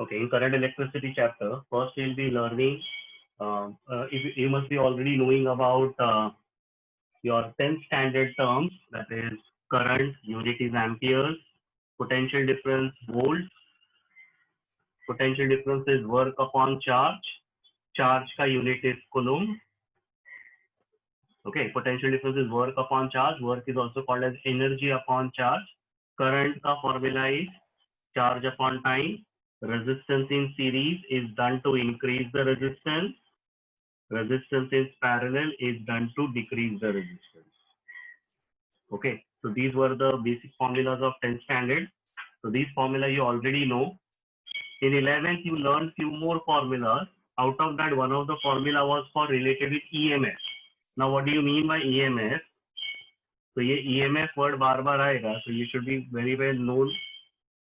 Okay, in current electricity chapter, first we'll be learning. If you must be already knowing about your 10th standard terms, that is current, unit is amperes, potential difference volts, potential difference is work upon charge ka unit is coulomb. Okay, potential difference is work upon charge, work is also called as energy upon charge. Current ka formula is charge upon time. Resistance in series is done to increase the resistance. Resistance in parallel is done to decrease the resistance. Okay, so these were the basic formulas of 10th standard. So these formula you already know. In 11th, you learned few more formulas. Out of that, one of the formula was for related with EMF. Now, what do you mean by EMF? So ये EMF word बार बार आएगा. So you should be very well known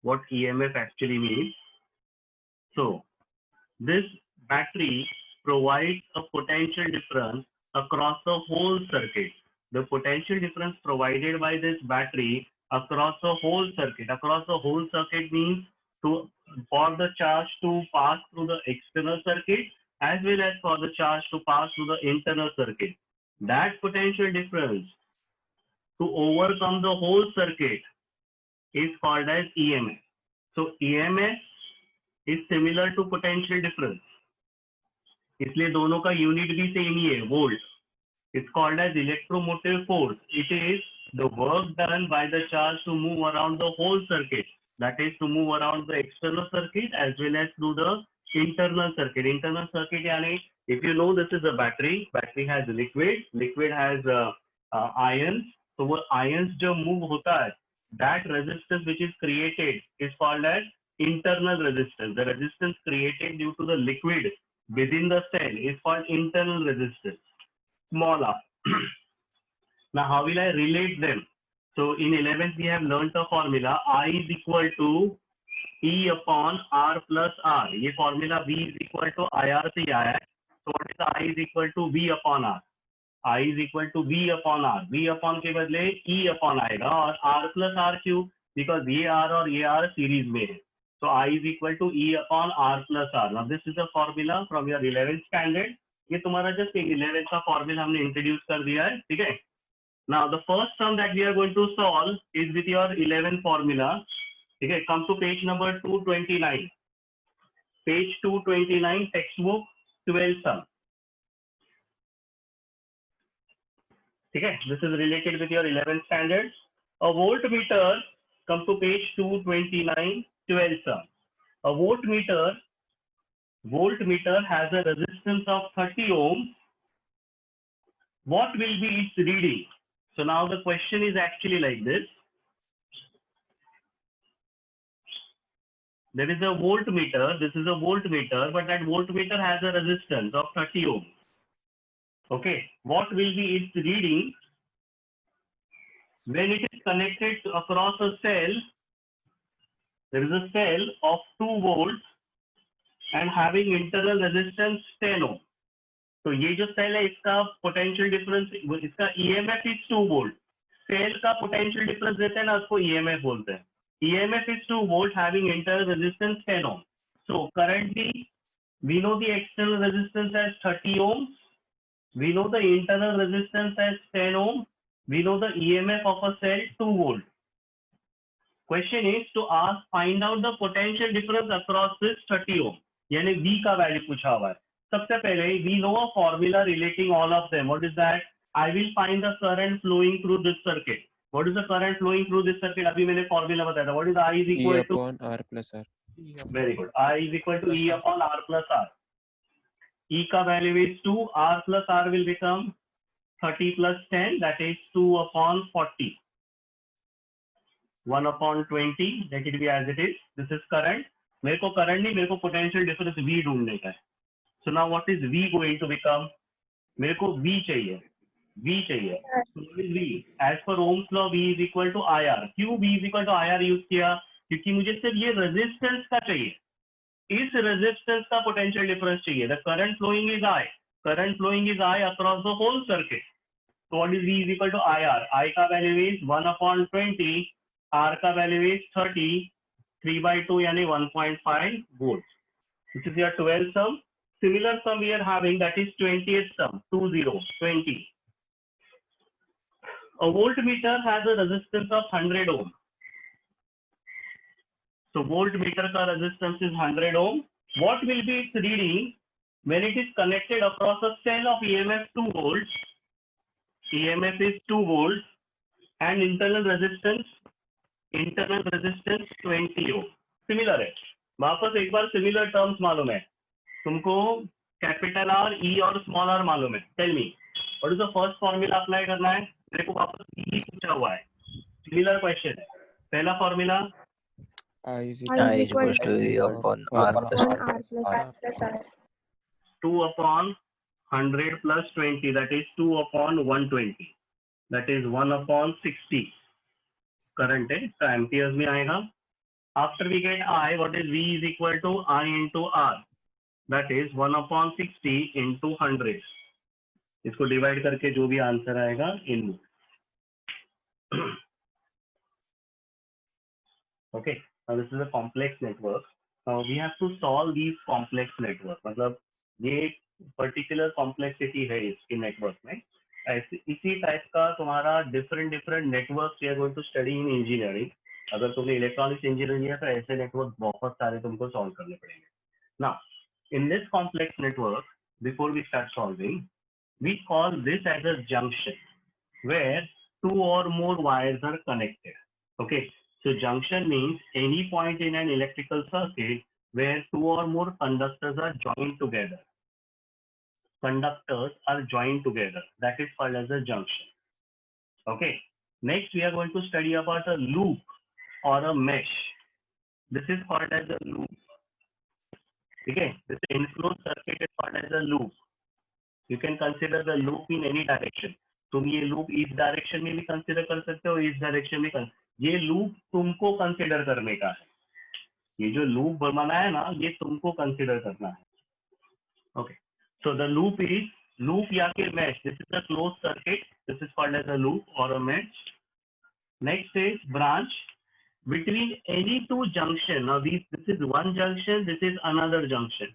what EMF actually means. So this battery provides a potential difference across the whole circuit. The potential difference provided by this battery across the whole circuit means for the charge to pass through the external circuit as well as for the charge to pass through the internal circuit. That potential difference to overcome the whole circuit is called as EMF. So EMF is similar to potential difference. इसलिए दोनों का unit भी same ही है, volt. It's called as electromotive force. It is the work done by the charge to move around the whole circuit. That is to move around the external circuit as well as through the internal circuit. Internal circuit यानी if you know this is a battery, battery has liquid has ions. So वो ions जो move होता है, that resistance which is created is called as internal resistance. The resistance created due to the liquid within the cell is called internal resistance, small r. Now how will I relate them? So in 11th we have learnt a formula, I is equal to E upon R plus R. ये formula V is equal to IR से आया है. So what is I is equal to V upon R? I is equal to V upon R. V upon के बदले E upon आएगा और R plus R क्यों? Because ये R और ये R series में है. So I is equal to E upon R plus R. Now this is the formula from your 11th standard. ये तुम्हारा just 11th का formula हमने introduce कर दिया है, ठीक है? Now the first sum that we are going to solve is with your 11th formula. ठीक है? Come to page number 229. Page 229 textbook 12 sum. ठीक है? This is related with your 11th standard. A voltmeter. Come to page 229 12 sum. A voltmeter has a resistance of 30 ohms. What will be its reading? So now the question is actually like this. There is a voltmeter, this is a voltmeter, but that voltmeter has a resistance of 30 ohms. Okay, what will be its reading when it is connected across a cell? There is a cell of 2 volts and having internal resistance 10 ohm. तो ये जो cell है इसका potential difference, इसका EMF is 2 volt. Cell का potential difference देते हैं ना, उसको EMF बोलते हैं. EMF is 2 volt having internal resistance 10 ohm. So currently we know the external resistance as 30 ohms. We know the internal resistance as 10 ohm. We know the EMF of a cell 2 volt. Question is to ask, find out the potential difference across this 30 ohm. यानी V का value पूछा हुआ है. सबसे पहले we know a formula relating all of them. What is that? I will find the current flowing through this circuit. What is the current flowing through this circuit? अभी मैंने formula बताया था. What is I is equal to upon R plus R. Very good. I is equal to E upon R plus R. E का value is 2. R plus R will become 30 plus 10. That is 2 upon 40. 1 upon 20. Let it be as it is. This is current. मेरे को current नहीं, मेरे को potential difference V ढूंढने का है. So now what is V going to become? मेरे को V चाहिए. So what is V? As per Ohm's law, V is equal to IR. क्यों V is equal to IR use किया? क्योंकि मुझे सिर्फ ये रेजिस्टेंस का चाहिए. इस रेजिस्टेंस का पोटेंशियल डिफरेंस चाहिए. The current flowing is I. Current flowing is I across the whole circuit. So what is V is equal to IR? I का value is 1 upon 20. R का value is 30. 3/2 यानी 1.5 volt. This is your 12th sum. Similar sum we are having, that is 20th sum, 20. A voltmeter has a resistance of 100 ohm. So voltmeter ka resistance is 100 ohm. What will be its reading when it is connected across a cell of EMF 2 volts? EMF is 2 volts and internal resistance 20 ohm. Similar है. वापस एक बार similar terms मालूम है. तुमको capital R, ई और small r मालूम है. Tell me what is the first formula apply करना है. मेरे को वापस ई पूछा हुआ है. सिमिलर क्वेश्चन है. पहला formula I is equals to E upon R plus R. 2 upon 100 plus 20, that is 2 upon 120, that is 1 upon 60. Current है तो एम्पियर्स में आएगा. After we get I, what is V is equal to I into R, that is 1 upon 60 into 100. इसको divide करके जो भी answer आएगा इन. Okay, now this is a complex network. Now we have to solve these complex network. मतलब ये particular complexity है इसके network में. इसी टाइप का तुम्हारा different network we are going to study in engineering. अगर तुमने इलेक्ट्रॉनिक्स इंजीनियरिंग है तो ऐसे नेटवर्क बहुत सारे तुमको सॉल्व करने पड़ेंगे. Now in this complex network, before we start solving, we call this as a junction where 2 or more wires are connected. Okay, so junction means any point in an electrical circuit where 2 or more conductors are joined together. Conductors are joined together. That is called as a junction. Okay. Next, we are going to study about a loop or a mesh. This is called as a loop. Okay. This enclosed circuit is called as a loop. You can consider the loop in any direction. तुम ये loop इस direction में भी consider कर सकते हो, इस direction में ये loop तुमको consider करने का है. ये जो loop बनाना है ना, ये तुमको consider करना है. Okay. So the loop is loop या के mesh. This is a closed circuit. This is called as a loop or a mesh. Next is branch. Between any two junction. Now this is one junction. This is another junction.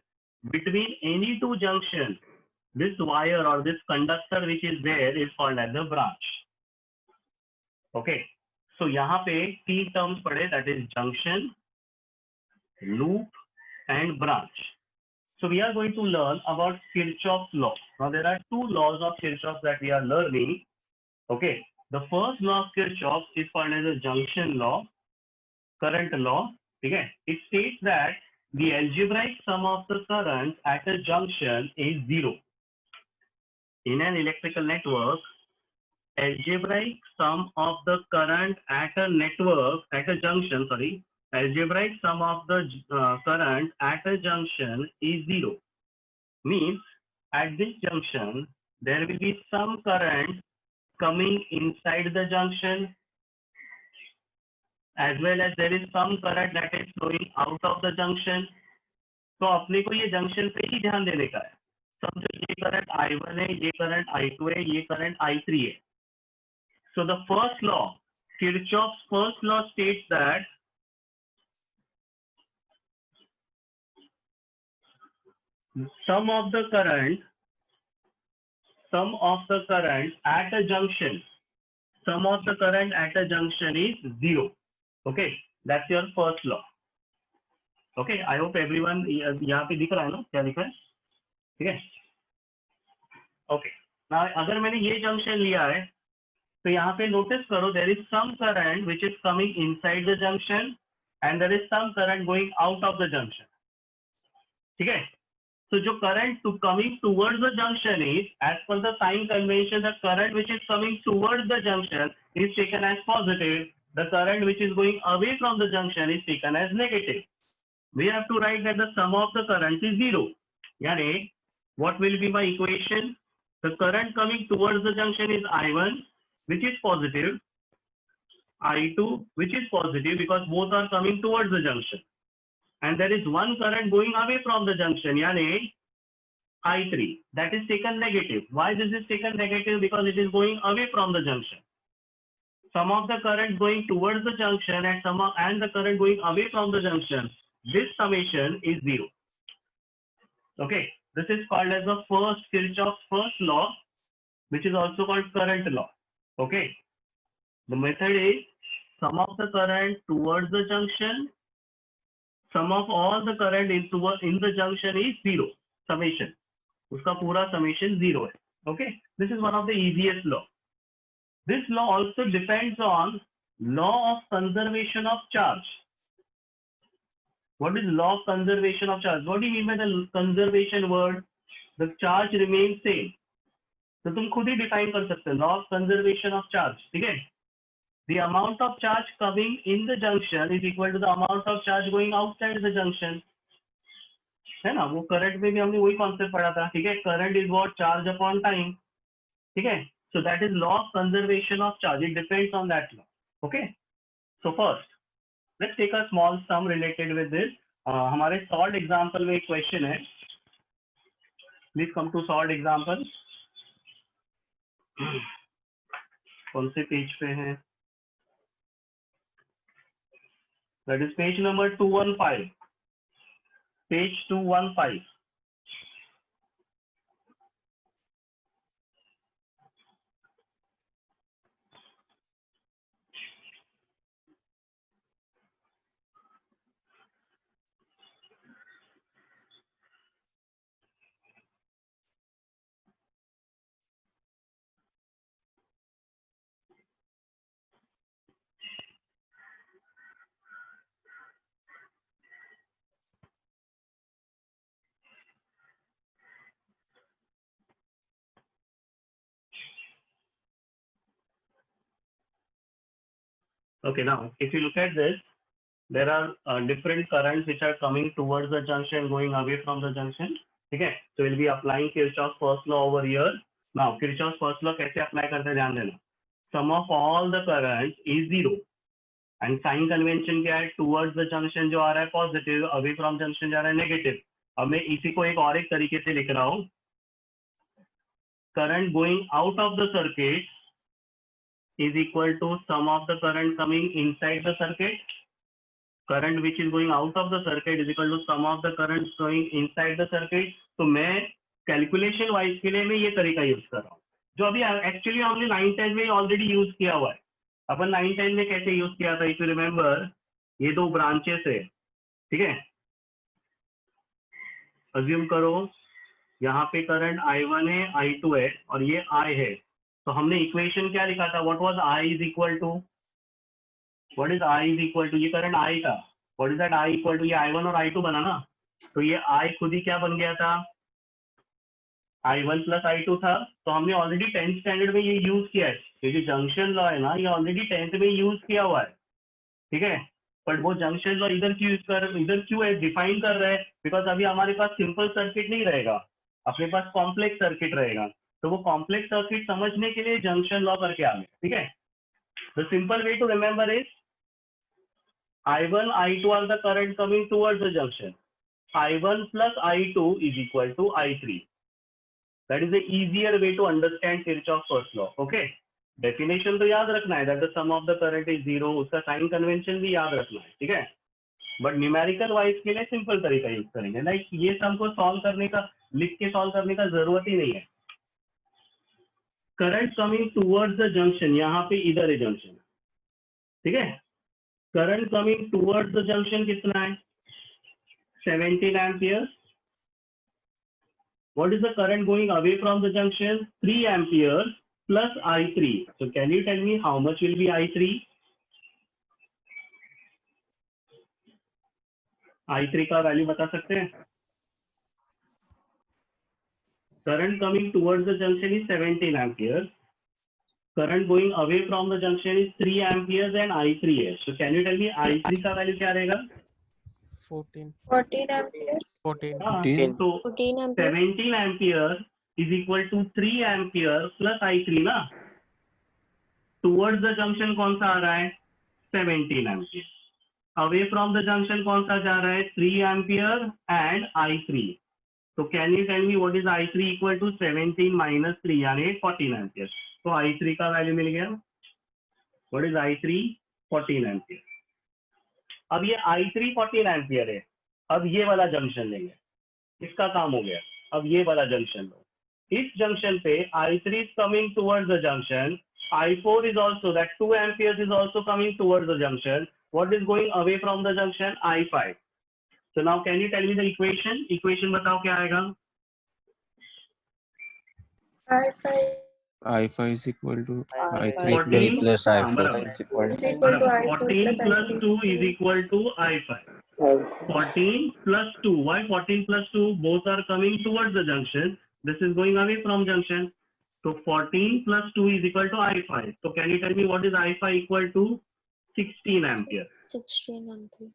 Between any two junction, this wire or this conductor which is there is called as a branch. Okay. So यहाँ पे तीन terms पढ़े. That is junction, loop, and branch. So we are going to learn about Kirchhoff's law. Now there are two laws of Kirchhoff that we are learning. Okay, the first law of Kirchhoff is called as a junction law, current law. Okay, it states that the algebraic sum of the currents at a junction is 0. In an electrical network, algebraic sum of the current at a junction, algebraic sum of the current at a junction is 0. Means at this junction there will be some current coming inside the junction as well as there is some current that is flowing out of the junction. तो अपने को ये junction पे ही ध्यान देने का है. समझो ये करंट I1 है, ये करंट I2 है, ये करंट I3 है. So the first law, Kirchhoff's first law states that sum of the current at a junction is 0. Okay, that's your first law. Okay, I hope everyone यहाँ पे दिख रहा है ना क्या दिख रहा है. ठीक है. Okay, now अगर मैंने ये जंक्शन लिया है तो यहाँ पे नोटिस करो there is some current which is coming inside the junction and there is some current going out of the junction. ठीक है. So जो current coming towards the junction is, as per the sign convention, the current which is coming towards the junction is taken as positive. The current which is going away from the junction is taken as negative. We have to write that the sum of the current is 0. Yani, what will be my equation? The current coming towards the junction is I1, which is positive, I2, which is positive because both are coming towards the junction. And there is one current going away from the junction, yani I3, that is taken negative. Why this is taken negative? Because it is going away from the junction. some of the current going towards the junction and the current going away from the junction, this summation is 0. Okay, this is called as the first Kirchhoff's first law, which is also called current law. Okay, the method is sum of the current towards the junction, sum of all the current in the junction is 0, summation. Uska pura summation 0 hai. Okay, this is one of the easiest law. This law also depends on law of conservation of charge. What is law of conservation of charge? What do you mean by the conservation word? The charge remains same. तो तुम खुद ही define कर सकते हो, law of conservation of charge. ठीक है, the amount of charge coming in the junction is equal to the amount of charge going outside the junction. है ना, वो करंट में भी हमने वही कॉन्सेप्ट पढ़ा था. ठीक है, current is what, charge upon time. ठीक है, so that is law of conservation of charge. It depends on that law. Okay, so first let's take a small sum related with this. हमारे solved example में एक question है. Please come to solved example. कौन से page पे है? That is page number 215. Page 215. Okay, now if you look at this, there are different currents which are coming towards the junction, going away from the junction. Okay, so we'll be applying Kirchhoff's first law over here. Now Kirchhoff's first law कैसे apply करते हैं ध्यान देना. Sum of all the currents is 0 and sign convention क्या है, towards the junction जो आ रहा है positive, away from junction जा रहा है negative. अब मैं इसी को एक और एक तरीके से लिख रहा हूँ. Current going out of the circuit is equal to sum of the current coming inside the circuit. Current which is going out of the circuit is equal to sum of the current going inside the circuit. तो मैं calculation wise के लिए मैं ये तरीका use कर रहा हूँ, जो अभी एक्चुअली हमने 9-10 में ऑलरेडी यूज किया हुआ है. अपन 9-10 में कैसे यूज किया था, इफ यू रिमेम्बर, ये दो ब्रांचेस है. ठीक है, अज्यूम करो यहाँ पे करंट I1 है, I2 है और ये I है. तो हमने इक्वेशन क्या लिखा था, what was I is equal to, what is I is equal to, ये करंट I था, what is that I equal to, ये I1 और I2 बना ना. तो ये I खुद ही क्या बन गया था, I1 प्लस I2 था. तो हमने ऑलरेडी 10th स्टैंडर्ड में ये यूज किया है. ये जो जंक्शन लॉ है ना, ये ऑलरेडी 10th में यूज किया हुआ है. ठीक है, बट वो जंक्शन लॉ इधर क्यों है डिफाइन कर रहा है, बिकॉज अभी हमारे पास सिंपल सर्किट नहीं रहेगा, अपने पास कॉम्प्लेक्स सर्किट रहेगा. तो वो कॉम्प्लेक्स सर्किट समझने के लिए जंक्शन लॉ करके आ गए. ठीक है, the simple way to remember is I1, I2 are the current coming towards the junction. I1 plus I2 is equal to I3. That is the easier way to understand Kirchhoff's first law. Okay, definition तो याद रखना है, that the sum of the current is 0, उसका sign convention भी याद रखना है. ठीक है, बट न्यूमेरिकल वाइज के लिए सिंपल तरीका यूज करेंगे. लाइक ये सम को सॉल्व करने का, लिख के सॉल्व करने का जरूरत ही नहीं है. Current coming towards the junction, यहाँ पे इधर है जंक्शन. ठीक है, current coming towards the junction कितना है, 17 ampere. What is the current going away from the junction, 3 amperes plus I3. So can you tell me how much will be I3? I3 का value बता सकते हैं. Current coming towards the junction is 17 amperes. Current going away from the junction is 3 amperes and I3 है. So can you tell me I3 का value क्या रहेगा? 14 amperes. 14. तो 14 amperes. 17 amperes is equal to 3 amperes plus I3 ना. Towards the junction कौन सा आ रहा है, 17 amperes. Away from the junction कौन सा जा रहा है, 3 amperes and I3. So can you tell me what is I3 equal to 17 minus 3 यानी 14 amperes. तो I3 का वैल्यू मिल गया. What is I3? 14 एम्पियर। अब ये I3 14 एम्पियर है। अब ये वाला जंक्शन लेंगे, इसका काम हो गया। अब ये वाला जंक्शन लो, इस जंक्शन पे I3 is coming towards the junction, I4 is also, that 2 amperes is also coming towards the junction. What is going away from the junction? I5. So now can you tell me the equation? Equation बताओ क्या आएगा? I5 is equal to I3 14 plus बराबर 14 plus 2 is equal to I5. 14 plus 2. Why 14 plus 2? Both are coming towards the junction. This is going away from junction. So 14 plus 2 is equal to I5. So can you tell me what is I5 equal to? 16 ampere. 16 ampere.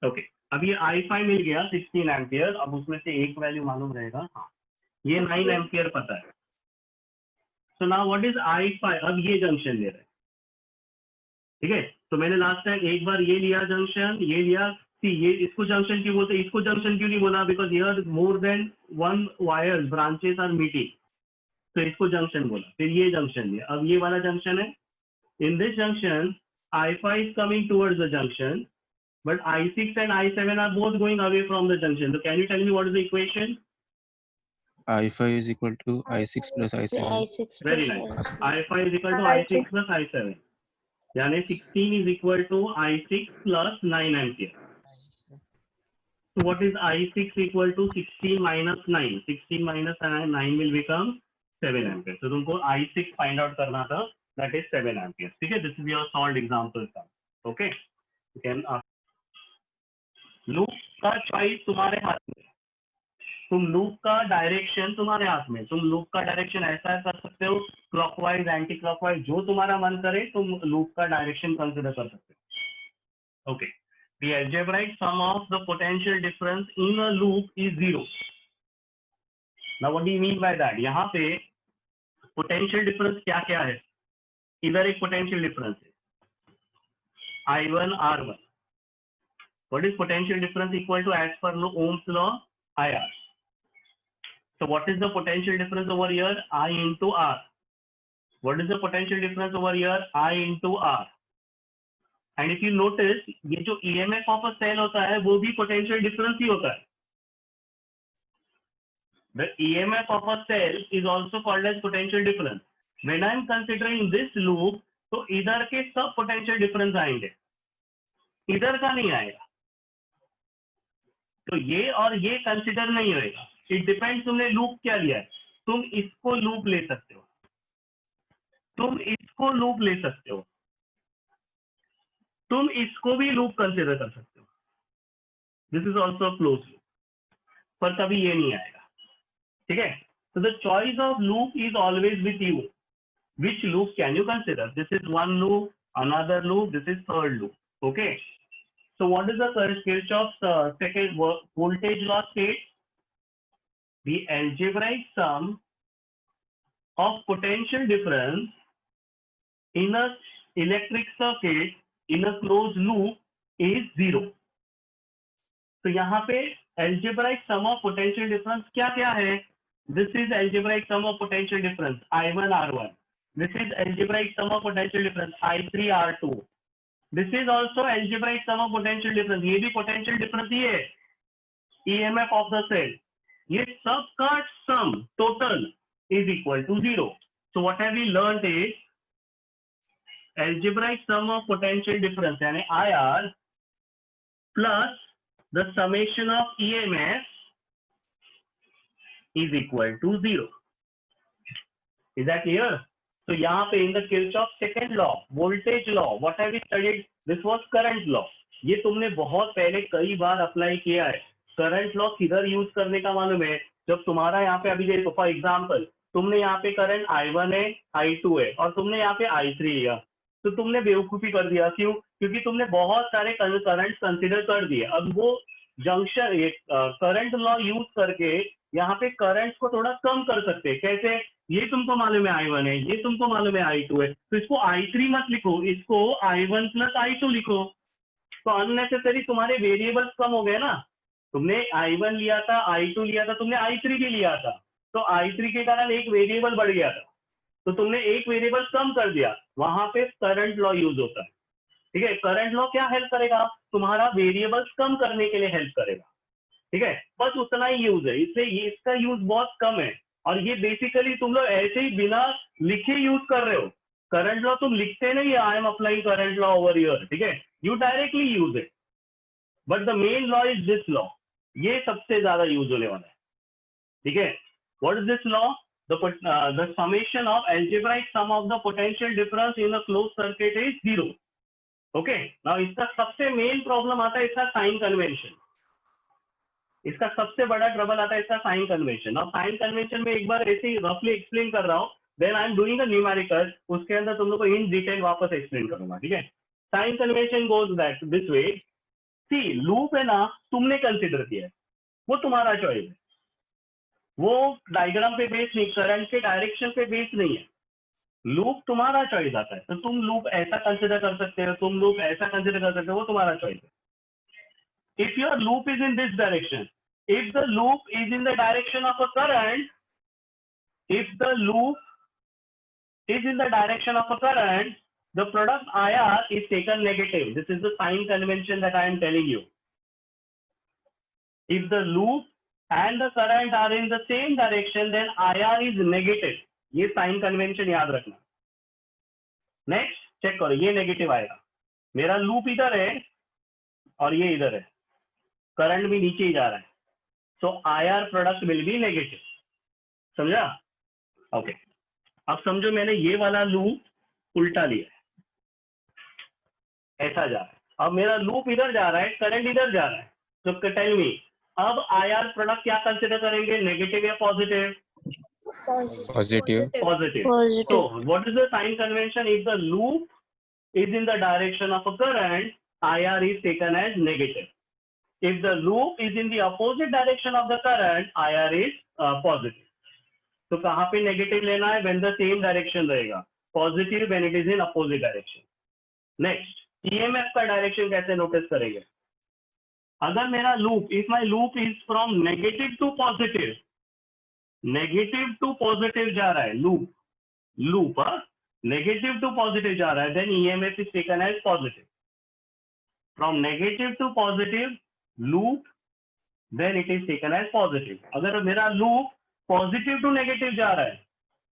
Okay. अब ये I5 मिल गया 16 ampere. अब उसमें से एक value मालूम रहेगा, हाँ ये 9 एम्पियर पता है। So now what is I5? अब ये जंक्शन ले रहे हैं, ठीक है। तो मैंने लास्ट टाइम एक बार ये लिया जंक्शन, ये लिया, ये इसको जंक्शन क्यों बोलते हैं? इसको जंक्शन क्यों नहीं बोला? Because here more than one wires branches are meeting, तो इसको जंक्शन बोला। फिर ये जंक्शन लिया, अब ये वाला जंक्शन है। In this junction I5 is coming towards the junction, but I6 and I7 are both going away from the junction. So can you tell me what is the equation? I5 is equal to I6 plus I7. I6 Very plus nice. I5 is equal to I6 plus I7. यानी 16 is equal to I6 plus 9 ampere. So what is I6 equal to 16 minus 9? 16 minus 9 will become 7 ampere. So तुमको I6 find out करना था, that is 7 ampere. ठीक है, this is your solved example sum. Okay, you can loop का choice तुम्हारे हाथ में, तुम लूप का डायरेक्शन तुम्हारे हाथ में, तुम लूप का डायरेक्शन ऐसा कर सकते हो, क्लॉकवाइज, एंटी क्लॉकवाइज, जो तुम्हारा मन करे तुम लूप का डायरेक्शन कंसिडर कर सकते हो। Okay, the algebraic sum of the potential difference in a loop is 0. Now what do you mean by that? यहाँ पे potential difference क्या क्या है? इधर एक potential difference है I1 R1. What is potential difference equal to as per Ohm's law? IR. So what is the potential difference over here? I into R. What is the potential difference over here? I into R. And if you notice, ये जो EMF of a cell होता है वो भी potential difference ही होता है। The EMF of a cell is also called as potential difference. When I am considering this loop, तो इधर के सब potential difference आएंगे, इधर का नहीं आएगा। तो ये और ये कंसिडर नहीं होएगा। इट डिपेंड्स तुमने लूप क्या लिया है। तुम इसको लूप ले सकते हो, तुम इसको लूप ले सकते हो, तुम इसको भी लूप कंसिडर कर सकते हो। This is also close loop, पर कभी ये नहीं आएगा, ठीक है। तो the choice of loop is always with you. Which loop can you consider? This is one loop, another loop, this is third loop. Okay, so what is the Kirchhoff's second voltage law state? The algebraic sum of potential difference in a electric circuit in a closed loop is 0. तो यहाँ पे algebraic sum of potential difference क्या क्या है? This is algebraic sum of potential difference I1 R1. This is algebraic sum of potential difference I3 R2. This is also algebraic sum of potential difference. ये भी potential difference ही है, EMF of the cell. ये सब का sum total is equal to 0. So what have we learned is algebraic sum of potential difference यानी IR plus the summation of EMF is equal to 0. Is that clear? तो यहाँ पे in the Kirchhoff's second law, voltage law, what have we studied? This was current law. ये तुमने बहुत पहले कई बार apply किया है। करंट लॉ किधर यूज करने का मालूम है? जब तुम्हारा यहाँ पे अभी देखो फॉर एग्जांपल, तुमने यहाँ पे करंट I1 है, I2 है और तुमने यहाँ पे I3 लिया, तो तुमने बेवकूफी कर दिया। क्यों? क्योंकि तुमने बहुत सारे करंट कंसिडर कर दिए। अब वो जंक्शन करंट लॉ यूज करके यहाँ पे करंट को थोड़ा कम कर सकते हैं। कैसे? ये तुमको मालूम है I1 है, ये तुमको मालूम है I2 है, तो इसको I3 मत लिखो, इसको I1 प्लस I2 लिखो। तो अननेसेसरी तुम्हारे वेरिएबल्स कम हो गए ना। तुमने I1 लिया था, I2 लिया था, तुमने I3 भी लिया था, तो I3 के कारण एक वेरिएबल बढ़ गया था। तो तुमने एक वेरिएबल कम कर दिया, वहां पे करंट लॉ यूज होता है। ठीक है, करंट लॉ क्या हेल्प करेगा, तुम्हारा वेरिएबल्स कम करने के लिए हेल्प करेगा। ठीक है, बस उतना ही यूज है, इसलिए इसका यूज बहुत कम है। और ये बेसिकली तुम लोग ऐसे ही बिना लिखे यूज कर रहे हो। करंट लॉ तुम लिखते नहीं, I am applying current law over here, ठीक है, you directly use it, but the main law is this law, ये सबसे ज्यादा यूज होने वाला है। ठीक है, what is this law, the summation of algebraic sum of the potential difference in a closed circuit is 0. Okay, now इसका सबसे मेन प्रॉब्लम आता है इसका साइन कन्वेंशन। इसका सबसे बड़ा ट्रबल आता है इसका साइन कन्वेंशन। और साइन कन्वेंशन में एक बार ऐसे ही रफली एक्सप्लेन कर रहा हूँ, then I am doing a numerical, उसके अंदर तुम लोग को इन डिटेल वापस एक्सप्लेन करूंगा। ठीक है, sign convention goes that this way, see loop है ना, तुमने कंसिडर किया है, वो तुम्हारा चॉइस है, वो डायग्राम पे बेस नहीं, करंट के डायरेक्शन पे बेस नहीं है, लूप तुम्हारा चॉइस आता है। तो तुम लूप ऐसा कंसिडर कर सकते हो, तुम लूप ऐसा कंसिडर कर सकते हो, वो तुम्हारा चॉइस है। If your loop is in this direction, if the loop is in the direction of a current, if the loop is in the direction of a current, the product IR is taken negative. This is the sign convention that I am telling you. If the loop and the current are in the same direction, then IR is negative. ये sign convention याद रखना। Next, check करो, ये negative आएगा, मेरा loop इधर है और ये इधर है, करंट भी नीचे ही जा रहा है, सो IR product will be negative. समझा? ओके, अब समझो मैंने ये वाला लूप उल्टा लिया है, ऐसा जा रहा है, अब मेरा लूप इधर जा रहा है, करंट इधर जा रहा है, तो टेल मी अब IR प्रोडक्ट क्या कंसिडर करेंगे, नेगेटिव या positive? Positive. Positive. So what is the sign convention? If the loop is in the direction of a current, IR is taken as negative. If the loop is in the opposite direction of the current, IR is positive. तो कहाँ पे negative लेना है? When the same direction रहेगा, positive when it is in opposite direction. Next, EMF का direction कैसे notice करेंगे? अगर मेरा loop, if my loop is from negative to positive, negative to positive जा रहा है, लूप नेगेटिव टू पॉजिटिव जा रहा है, then EMF is taken as positive. From negative to positive loop, then it is taken as positive. अगर मेरा loop positive to negative जा रहा है,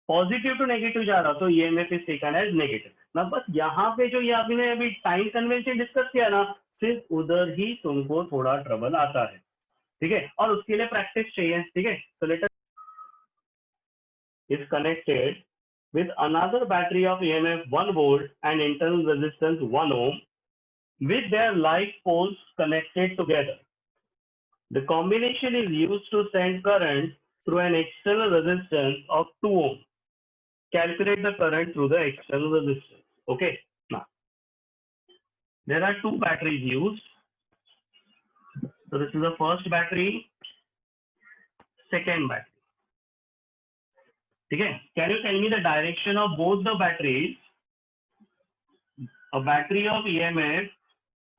पॉजिटिव टू नेगेटिव जा रहा है, तो EMF is taken as negative. ना बस यहाँ पे जो ये आपने अभी साइन कन्वेंशन डिस्कस किया ना, सिर्फ उधर ही तुमको थोड़ा ट्रबल आता है। ठीक है, और उसके लिए प्रैक्टिस चाहिए। ठीक है, तो let us is connected with another battery of EMF 1 volt and internal resistance 1 ohm with their like poles connected together. The combination is used to send current through an external resistance of 2 ohm. Calculate the current through the external resistance. Okay, now there are two batteries used. So this is the first battery, second battery. Okay, can you tell me the direction of both the batteries? A battery of EMF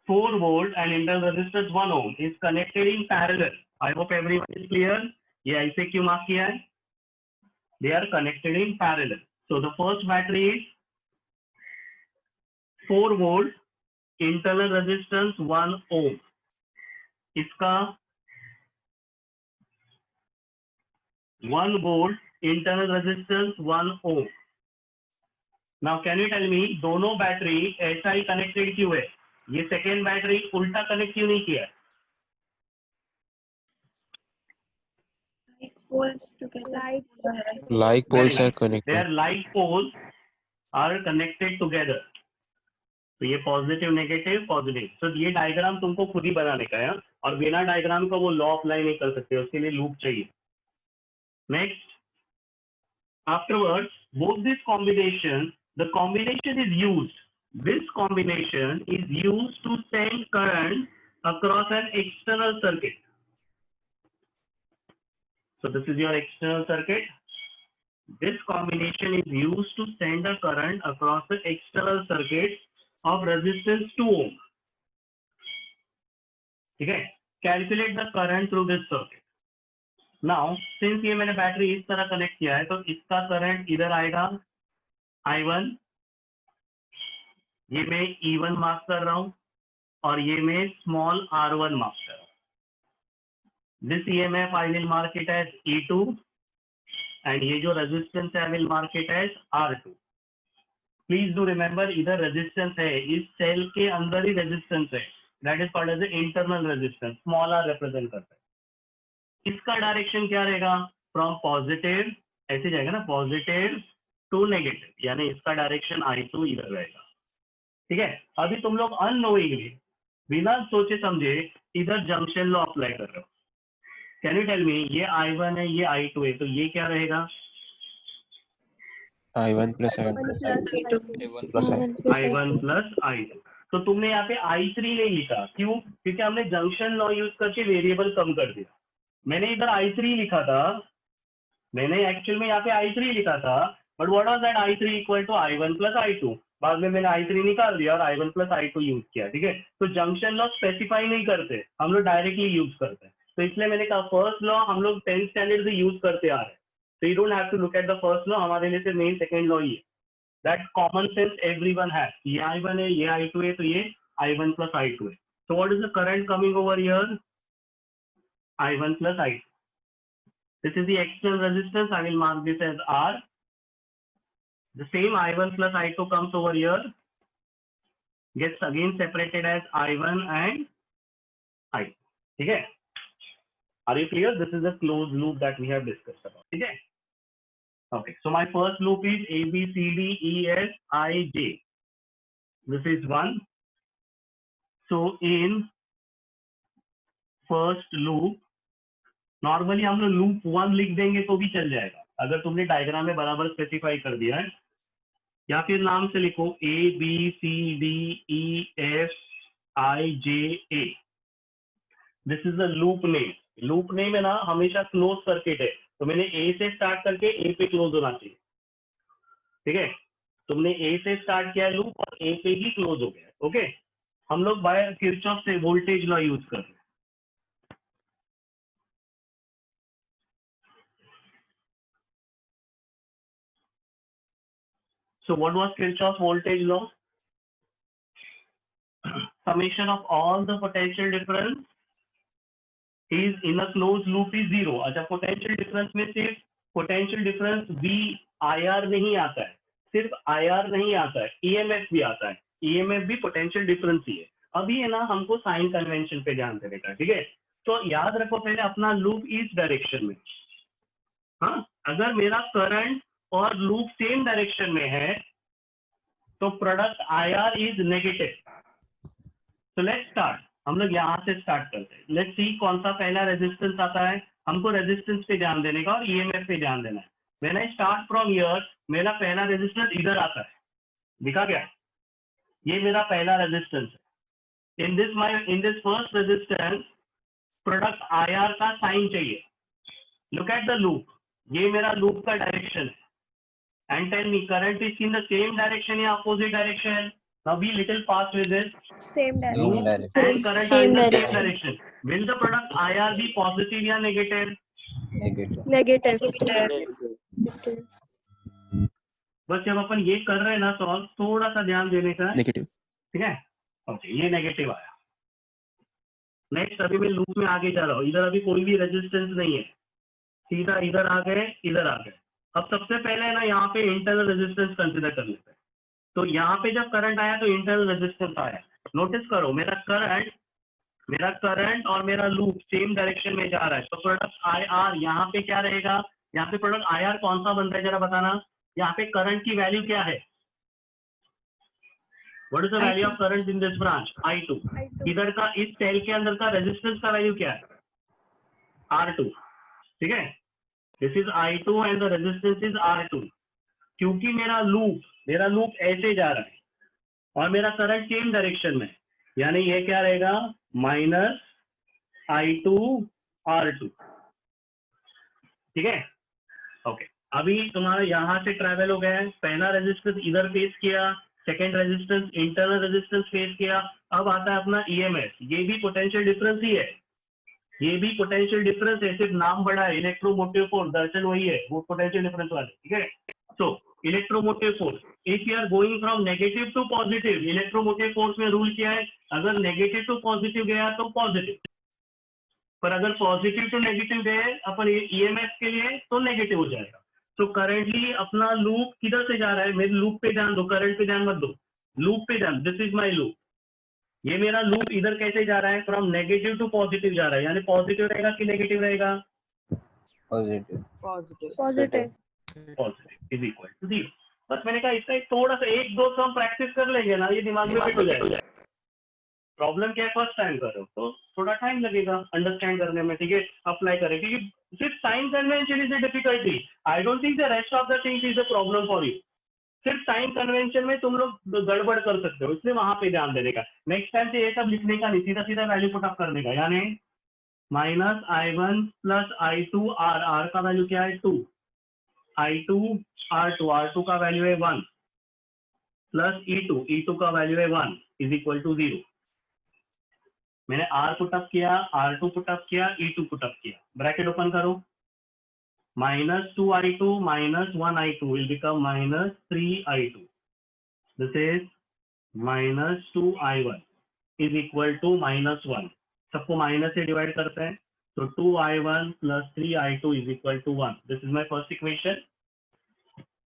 4 volt and internal resistance 1 ohm is connected in parallel. I hope everyone is clear. ये ऐसे क्यों mark किया है? They are connected in parallel. So the first battery is 4 volt, internal resistance 1 ohm. इसका 1 volt, internal resistance 1 ohm. Now can you tell me दोनों battery ऐसा ही connected क्यों है? ये सेकेंड बैटरी उल्टा कनेक्ट क्यों नहीं किया है? Like poles are connected. Their like poles are connected together. तो ये पॉजिटिव नेगेटिव पॉजिटिव। तो ये डायग्राम तुमको खुद ही बनाने का है, और बिना डायग्राम का वो लॉ अप्लाई नहीं कर सकते, उसके लिए लूप चाहिए। Next, afterwards both this combination, the combination is used, this combination is used to send current across an external circuit. So this is your external circuit. This combination is used to send a current across the external circuit of resistance 2 ohm. ठीक है, calculate the current through this circuit. Now since ये मैंने battery इस तरह connect किया है, तो इसका करंट इधर आएगा I1, ये मैं E1 मार्क कर रहा हूं और ये मैं स्मॉल R1 मार्क कर रहा हूं. This EMF I will mark it as E2 and ये जो रेजिस्टेंस है I will mark it as R2. Please do remember, इधर रेजिस्टेंस है, इस सेल के अंदर ही रेजिस्टेंस है, that is called as internal resistance, small r represent करता है. इसका डायरेक्शन क्या रहेगा? फ्रॉम पॉजिटिव, ऐसे जाएगा ना, पॉजिटिव टू नेगेटिव, यानी इसका डायरेक्शन I2 इधर रहेगा. ठीक है. अभी तुम लोग अननोइंगली, बिना सोचे समझे इधर जंक्शन लॉ अप्लाई कर रहे हो. कैन यू टेल मी, ये I1 है, ये I2 है, तो ये क्या रहेगा? I1 plus I2 I1 plus I2. तो तुमने यहाँ पे I3 नहीं लिखा, क्यों? क्योंकि हमने जंक्शन लॉ यूज करके वेरिएबल कम कर दिया. मैंने इधर I3 लिखा था, मैंने एक्चुअल में यहाँ पे I3 लिखा था, but what was that? I3 equal to I1 plus I2. बाद में मैंने I3 निकाल दिया और I1 प्लस I2 यूज किया. ठीक है. तो जंक्शन लॉ स्पेसिफाई नहीं करते, हम लोग डायरेक्टली यूज करते हैं. तो इसलिए मैंने कहा फर्स्ट लॉ हम लोग 10th स्टैंडर्ड से यूज करते आ रहे हैं. So you don't have to look at the first law. हमारे लिए सिर्फ मेन सेकंड लॉ ही है. That common sense everyone has. ये I1 है, ये I2 है, तो ये I1 plus I2 है. So what is the current coming over here? I1 plus I2. This is the external resistance. I will mark this as R. The same I1 plus I2 comes over here, gets again separated as I1 and I2. ठीक है. Are you clear? This is a closed loop that we have discussed about. ठीक है. Okay, so my first loop is A, B, C, D, E, F, I, J. This is 1. So in first loop, normally हम लोग loop 1 लिख देंगे तो भी चल जाएगा, अगर तुमने डायग्राम में बराबर स्पेसिफाई कर दिया है. या फिर नाम से लिखो A, B, C, D, E, F, I, J, A. This is the loop name. Loop name है ना, हमेशा क्लोज सर्किट है, तो मैंने ए से स्टार्ट करके ए पे क्लोज होना चाहिए. ठीक है. तुमने ए से स्टार्ट किया लूप और ए पे ही क्लोज हो गया. ओके. हम लोग बाय किरचॉफ से वोल्टेज लॉ यूज कर रहे हैं. So what was Kirchhoff voltage law? Summation of all the potential difference is in a closed loop is 0. अच्छा, पोटेंशियल डिफरेंस में सिर्फ पोटेंशियल डिफरेंस V IR नहीं आता है, सिर्फ IR नहीं आता है, EMF भी आता है. EMF भी पोटेंशियल डिफरेंस ही है. अभी है ना, हमको साइन कन्वेंशन पे ध्यान देने का. ठीक है. तो याद रखो पहले अपना लूप इस डायरेक्शन में. हाँ, अगर मेरा करंट और लूप सेम डायरेक्शन में है तो प्रोडक्ट IR इज नेगेटिव. तो लेट्स स्टार्ट. हम लोग यहाँ से स्टार्ट करते हैं. लेट्स सी कौन सा पहला रेजिस्टेंस आता है. हमको रेजिस्टेंस पे ध्यान देने का और EMF पे ध्यान देना है. When I start from here, मेरा पहला रेजिस्टेंस इधर आता है, दिखा क्या? ये मेरा पहला रेजिस्टेंस है. In this first resistance product IR का साइन चाहिए. लुक एट द लूप, ये मेरा लूप का डायरेक्शन है. And tell me, current is in the same direction या opposite direction? Now be little fast with this. Same Loop direction. and current are in the same direction. Will the product IR be positive या negative? Negative. बस जब अपन ये कर रहे हैं ना solve, थोड़ा सा ध्यान देने का. negative. ठीक है. ओके, ये नेगेटिव आया. नेक्स्ट, अभी मैं लूप में आगे जा रहा हूँ. इधर अभी कोई भी रेजिस्टेंस नहीं है, सीधा इधर आ गए, इधर आ गए. अब सबसे पहले ना यहाँ पे इंटरनल रेजिस्टेंस कंसिडर कर लेते हैं. तो यहाँ पे जब करंट आया तो इंटरनल रेजिस्टेंस आया. नोटिस करो, मेरा करंट और मेरा लूप सेम डायरेक्शन में जा रहा है. तो प्रोडक्ट IR यहाँ पे क्या रहेगा? यहाँ पे प्रोडक्ट IR कौन सा बन रहा है जरा बताना. यहाँ पे करंट की वैल्यू क्या है? What is the value of current in this branch? I2. इधर का, इस सेल के अंदर का रेजिस्टेंस का वैल्यू क्या है? R2. ठीक है. This is I2 and the resistance is R2. क्योंकि मेरा लूप ऐसे जा रहा है और मेरा करंट सेम डायरेक्शन में, यानी ये क्या रहेगा? Minus I2 R2. ठीक है. ओके. अभी तुम्हारा यहाँ से ट्रैवल हो गया है. पहला रेजिस्टेंस इधर फेस किया, second resistance internal resistance face किया. अब आता है अपना EMF. ये भी पोटेंशियल डिफरेंस ही है, ये भी पोटेंशियल डिफरेंस है, सिर्फ नाम बड़ा है. इलेक्ट्रोमोटिव फोर्स दर्शन वही है, वो पोटेंशियल डिफरेंस वाले. ठीक है. So electromotive force, if you are going from negative to positive, electromotive force में रूल क्या है, अगर नेगेटिव टू पॉजिटिव गया तो पॉजिटिव, पर अगर पॉजिटिव टू नेगेटिव गए अपन ईएमएफ के लिए तो नेगेटिव हो जाएगा। तो करंटली अपना लूप किधर से जा रहा है, मेरे लूप पे ध्यान दो, करंट पे ध्यान मत दो, लूप पे ध्यान, दिस इज माय लूप। ये मेरा लूप इधर कैसे जा रहा है, फ्रॉम नेगेटिव टू पॉजिटिव जा रहा है, यानी पॉजिटिव रहेगा कि नेगेटिव रहेगा, positive positive is equal to 0। बस मैंने कहा इसका एक थोड़ा सा 1-2 हम प्रैक्टिस कर लेंगे ना, ये दिमाग में फिट हो जाएगा। प्रॉब्लम क्या है, फर्स्ट टाइम कर रहे हो तो थोड़ा टाइम लगेगा अंडरस्टैंड करने में, ठीक है, अप्लाई करें, क्योंकि सिर्फ sign convention is the difficulty, I don't think the rest of the things is the problem for you. सिर्फ साइन कन्वेंशन में तुम लोग गड़बड़ कर सकते हो, इसलिए वहां पे ध्यान देने का, नेक्स्ट टाइम से ये सब लिखने का नहीं, सीधा सीधा वैल्यू पुटअप करने का, यानी -I1 + I2 R, R का वैल्यू क्या है 2, I2 R2, R2 का वैल्यू है 1 प्लस E2, E2 का वैल्यू है 1 इज इक्वल टू 0। मैंने R पुटअप किया, R2 पुटअप किया, E2 पुटअप किया, ब्रैकेट ओपन करो, -2I2 - 1I2 will become -3I2, this is -2I1 is equal to -1, सबको माइनस से डिवाइड करते हैं, तो 2I1 + 3I2 is equal to 1, this is my first equation,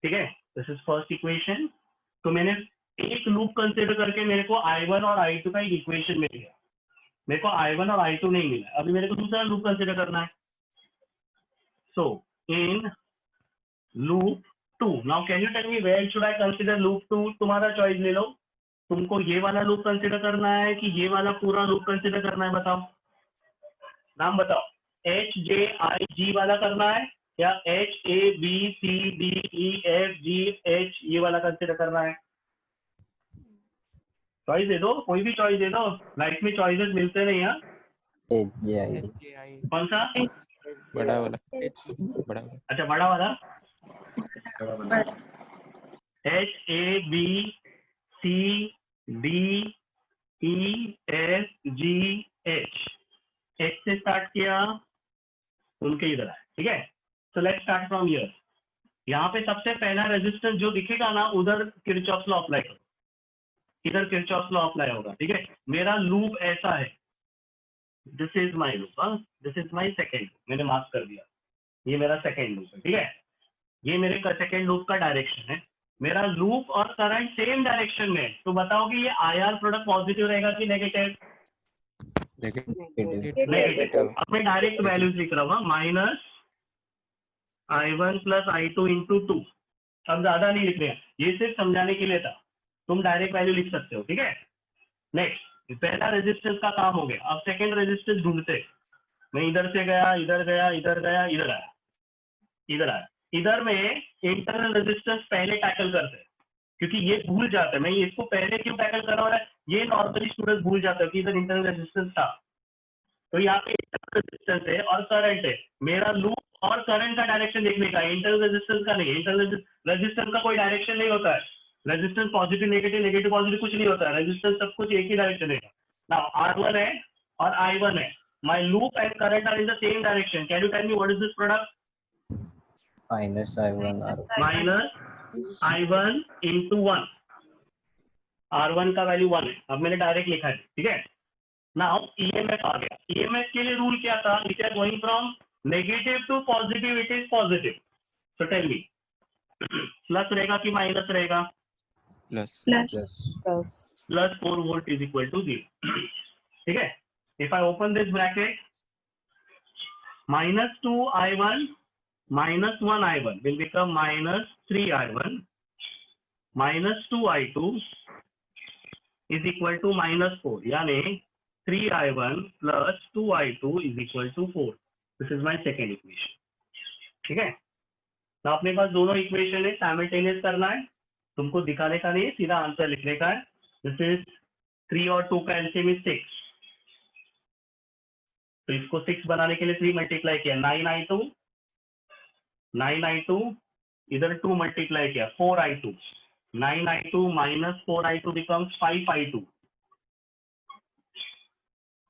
ठीक है, this is first equation। तो मैंने एक लूप कंसिडर करके मेरे को I1 और I2 का एक इक्वेशन मिल गया, मेरे को I1 और I2 नहीं मिला, अभी मेरे को दूसरा लूप कंसिडर करना है। So in loop 2, now can you tell me where should I consider loop 2, तुम्हारा चॉइस ले लो, तुमको ये वाला लूप कंसिडर करना है कि ये वाला पूरा लूप कंसिडर करना है, बताओ, नाम बताओ, HJIG वाला करना है या HABCDEFGH ये वाला कंसिडर करना है, चॉइस दे दो, कोई भी चॉइस दे दो, लाइफ में चॉइसेस मिलते नहीं हैं। कौन सा, बड़ा वाला, बड़ा वाला, अच्छा बड़ा वाला, HABCDEFGH, H से स्टार्ट किया, उनके इधर है, ठीक है। So let's start from here, यहाँ पे सबसे पहला रेजिस्टेंस जो दिखेगा ना, उधर किरचॉफ लॉ अप्लाई करो, इधर किरचॉफ लॉ अप्लाई होगा, ठीक है। मेरा लूप ऐसा है, this is my loop, this is my second, मैंने मार्क कर दिया, ये मेरा सेकेंड लूप है, ठीक है, ये मेरे सेकेंड लूप का डायरेक्शन है, मेरा लूप और करंट सेम डायरेक्शन में है, तो बताओ कि ये IR प्रोडक्ट पॉजिटिव रहेगा कि नेगेटिव, नेगेटिव। अब मैं डायरेक्ट वैल्यूज लिख रहा हूँ, -I1 + I2 × 2, अब ज्यादा नहीं लिख रहे हैं, ये सिर्फ समझाने के लिए था, तुम डायरेक्ट वैल्यू लिख सकते हो, ठीक है। नेक्स्ट, पहला रेजिस्टेंस का काम हो गया, अब सेकंड रेजिस्टेंस ढूंढते, मैं इधर से गया, इधर गया, इधर गया, इधर आया, इधर आया, इधर में इंटरनल रेजिस्टेंस पहले टैकल करते हैं, क्योंकि ये भूल जाते हैं, मैं इसको पहले क्यों टैकल कर रहा हूँ, ये नॉर्मली स्टूडेंट भूल जाते हैं कि इधर इंटरनल रेजिस्टेंस था, तो यहाँ पे इंटरनल रेजिस्टेंस है और करंट है, मेरा लूप और करंट का डायरेक्शन देखने का, इंटरनल रेजिस्टेंस का नहीं, इंटरनल रेजिस्टेंस का कोई डायरेक्शन नहीं होता है, resistance positive negative, negative positive कुछ नहीं होता है, रेजिस्टेंस सब कुछ एक ही डायरेक्शन है। नाउ R1 है और I1 है, my loop and current are in the same direction, can you tell me what is this product? -I1 -I1 × 1, R1 का वैल्यू 1 है, अब मैंने डायरेक्ट लिखा है, ठीक है। नाउ EMF आ गया, EMF के लिए रूल क्या था, it is going from negative to positive, it is positive, so tell me plus रहेगा कि माइनस रहेगा, plus, plus 4 volt is equal to 0, ठीक है। If I open this bracket, -2I1 - 1I1 will become -3I1 -2I2 is equal to -4, यानी 3I1 + 2I2 is equal to 4, this is my second equation, ठीक है। तो अपने पास दोनों equation है, simultaneous करना है, तुमको दिखाने का नहीं है, सीधा आंसर लिखने का है। दिस इज 3 और 2 का एलसीएम इज 6, तो इसको 6 बनाने के लिए 3 मल्टीप्लाई किया, 9I2 इधर 2 मल्टीप्लाई किया, 4I2, 9I2 - 4I2 becomes 5I2,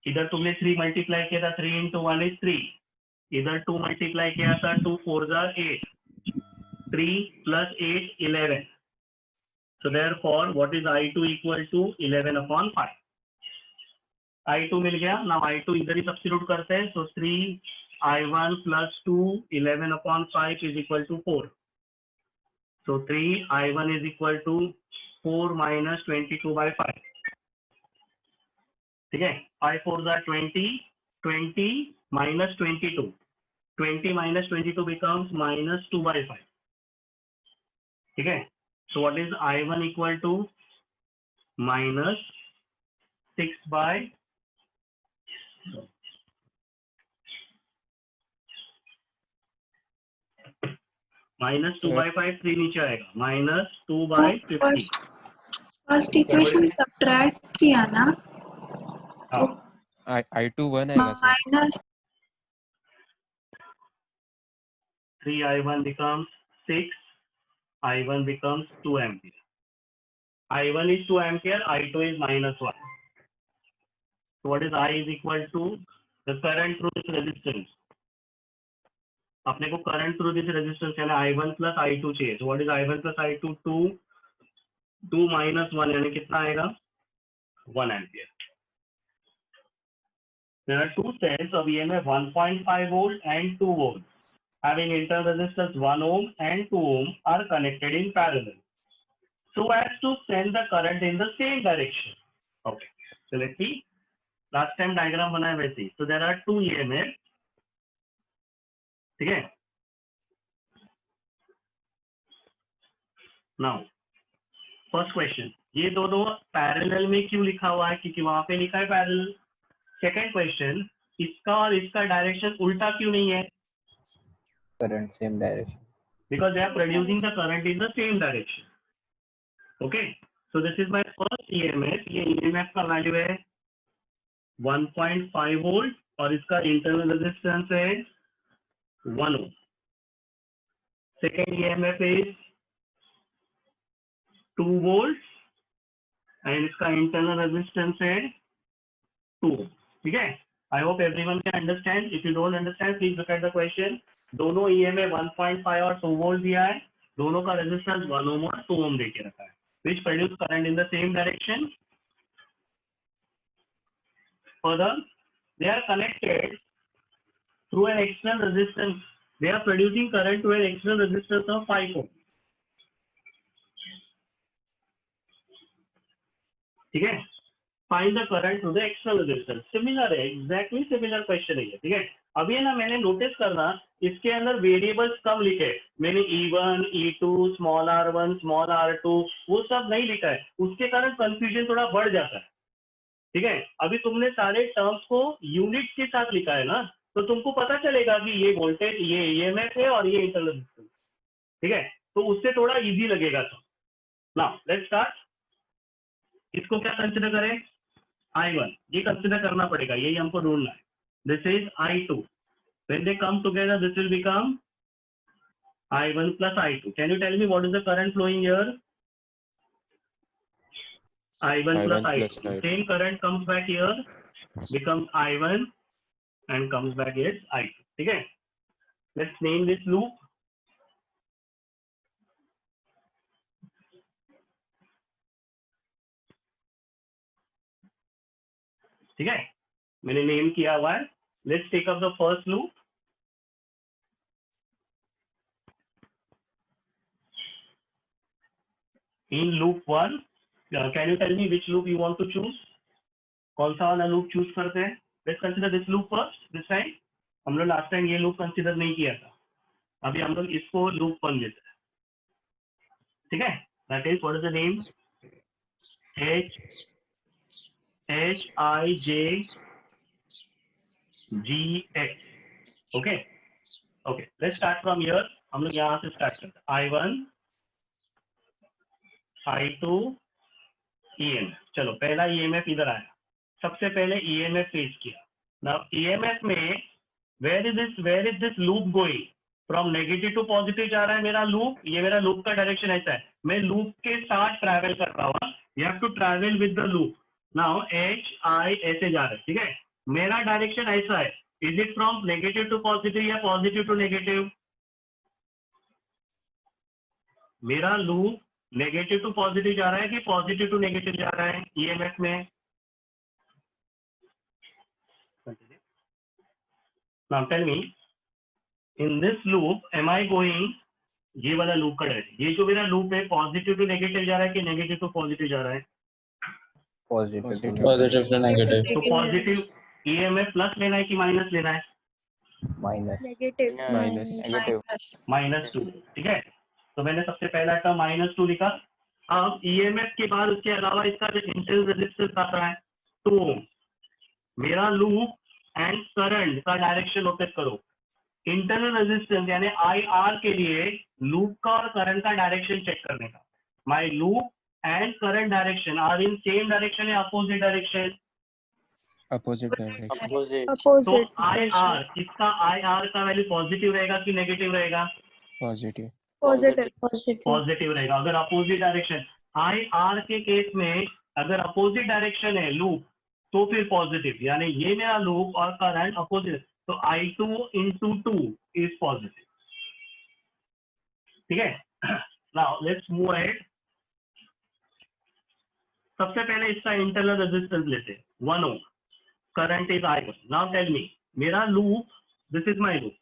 इधर तुमने 3 मल्टीप्लाई किया था, 3 × 1 is 3, इधर 2 मल्टीप्लाई किया था, 2 4 × 8, 3 plus 8, 11. So therefore, what is I2 equal to 11/5? I2 मिल गया. Now I2 इधर ही substitute करते हैं. So 3I1 plus 2, 11/5 is equal to 4. So 3I1 is equal to 4 minus 22/5. ठीक है. 5 4s are 20. 20 minus 22. 20 minus 22 becomes minus 2/5. ठीक है. So what is I1 equal to? Minus 6 by minus 2/5. 3 नीचे आएगा. Minus 2/50. फर्स्ट इक्वेशन सब्ट्रैक्ट किया ना. हाँ. I2 1 आएगा sir. Minus 3I1 becomes 6. I1 becomes 2 ampere. I1 is 2 ampere. I2 is minus 1. So what is I is equal to the current through this resistance. अपने को current through this resistance यानी I1 plus I2 चाहिए. So what is I1 plus I2? 2 minus 1 यानी कितना आएगा? 1 ampere. There are two cells of EMF 1.5 volt and 2 volts having internal resistance 1 ohm and 2 ohm are connected in parallel so as to send the current in the same direction. Okay. So let's see. Last time diagram बनाया वैसे ही. So there are two EMF. ठीक है. Now first question. ये दोनों parallel में क्यों लिखा हुआ है? क्योंकि वहां पे लिखा है parallel. Second question. इसका और इसका डायरेक्शन उल्टा क्यों नहीं है? Current same direction. Because they are producing the current in the same direction. Okay. So this is my first EMF. ये EMF का वैल्यू है 1.5 वोल्ट और इसका इंटरनल रेजिस्टेंस है 1 ohm. Second EMF is 2 volt and इसका internal resistance है 2 ओम. ठीक है. I hope everyone can understand. If you don't understand, please look at the question. दोनों EMF 1.5 और 2 वोल्ट दिया है. दोनों का रेजिस्टेंस 1 ओम और 2 ओम देके रखा है. Which produce current in the same direction. Further, they are connected through an external resistance. They are producing current to an external resistance of 5 ohm. ठीक है. Find the current to the external resistance. Similar है, exactly similar question है ये. ठीक है. अभी है ना, मैंने नोटिस करना इसके अंदर वेरिएबल्स कम लिखे. मैंने E1, E2, small r1, small r2 वो सब नहीं लिखा है. उसके कारण कंफ्यूजन थोड़ा बढ़ जाता है. ठीक है. अभी तुमने सारे टर्म्स को यूनिट्स के साथ लिखा है ना, तो तुमको पता चलेगा कि ये वोल्टेज, ये EMF है और ये इंटरनल रेजिस्टेंस. ठीक है. तो उससे थोड़ा इजी लगेगा. तो नाउ लेट्स स्टार्ट. इसको क्या कंसिडर करें? I1. ये कंसिडर करना पड़ेगा, यही हमको ढूंढना है. This is I2. When they come together, this will become I1 plus I2. Can you tell me what is the current flowing here? I1 plus I2. Same current comes back here, becomes I1 and comes back as I2. ठीक है. Let's name this loop. ठीक है. मैंने name किया हुआ है. Let's take up the first loop. In loop 1, can you tell me which loop you want to choose? कौन सा वाला loop choose करते हैं? Let's consider this loop first. This time हम लोग last time ये loop consider नहीं किया था. अभी हम लोग इसको loop 1 लेते हैं. ठीक है. That is, what is the name? HIJGX. Okay. Okay. Let's start from here. हम लोग यहाँ से start करते हैं. I1, I2, EMF. चलो पहला EMF इधर आया. सबसे पहले EMF फेस किया. Now EMF में where is this loop going? From negative to positive जा रहा है मेरा loop. ये मेरा loop का डायरेक्शन ऐसा है. मैं loop के साथ ट्रैवल कर रहा हूँ. You have to travel with the loop. Now HI ऐसे जा रहा है. ठीक है. मेरा डायरेक्शन ऐसा है. Is it from negative to positive या positive to negative? मेरा लूप नेगेटिव टू पॉजिटिव जा रहा है कि पॉजिटिव टू नेगेटिव जा रहा है ईएमएफ में? Now tell me, in this loop am I going, ये वाला लूप का डायरेक्शन, ये जो मेरा लूप है पॉजिटिव टू नेगेटिव जा रहा है कि नेगेटिव टू पॉजिटिव जा रहा है? Positive to negative. तो पॉजिटिव ईएमएफ प्लस लेना है कि माइनस लेना है? नेगेटिव -2, ठीक है। तो मैंने सबसे पहला टर्म -2 लिखा। अब ईएमएफ के बाद उसके अलावा इसका जो इंटरनल रेजिस्टेंस आता है 2 ओम। मेरा लूप एंड करंट का डायरेक्शन नोटिस करो। इंटरनल रेजिस्टेंस यानी IR के लिए लूप का और करंट का डायरेक्शन चेक करने का। My loop and current direction are in same direction या अपोजिट डायरेक्शन? Opposite direction. तो IR, इसका IR का वैल्यू पॉजिटिव रहेगा कि नेगेटिव रहेगा? पॉजिटिव। पॉजिटिव रहेगा। अगर अपोजिट डायरेक्शन IR के केस में अगर अपोजिट डायरेक्शन है लूप तो फिर पॉजिटिव, यानी ये मेरा लूप और करंट अपोजिट, तो I2 into 2 इज पॉजिटिव, ठीक है। Now let's move ahead. सबसे पहले इसका इंटरनल रेजिस्टेंस लेते हैं 1 ohm, current is I1। Now tell me, मेरा loop, this is my loop,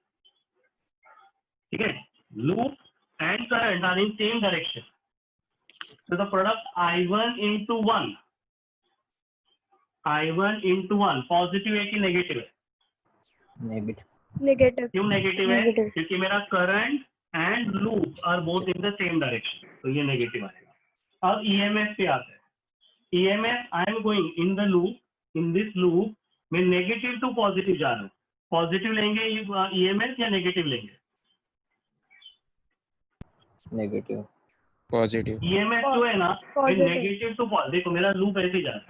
ठीक है। Loop and current are in same direction, so the product I1 into 1 positive है कि नेगेटिव है? नेगेटिव। क्यों नेगेटिव है? क्योंकि मेरा current and loop are both in the same direction, तो ये नेगेटिव आएगा। अब ईएमएफ पे आता है। EMF I am going in the loop, in this loop में नेगेटिव टू पॉजिटिव जा रहा हूँ। पॉजिटिव लेंगे ईएमएफ या नेगेटिव लेंगे? नेगेटिव। पॉजिटिव। ईएमएफ जो है ना नेगेटिव टू पॉजिटिव, देखो मेरा लूप ऐसे जा रहा है,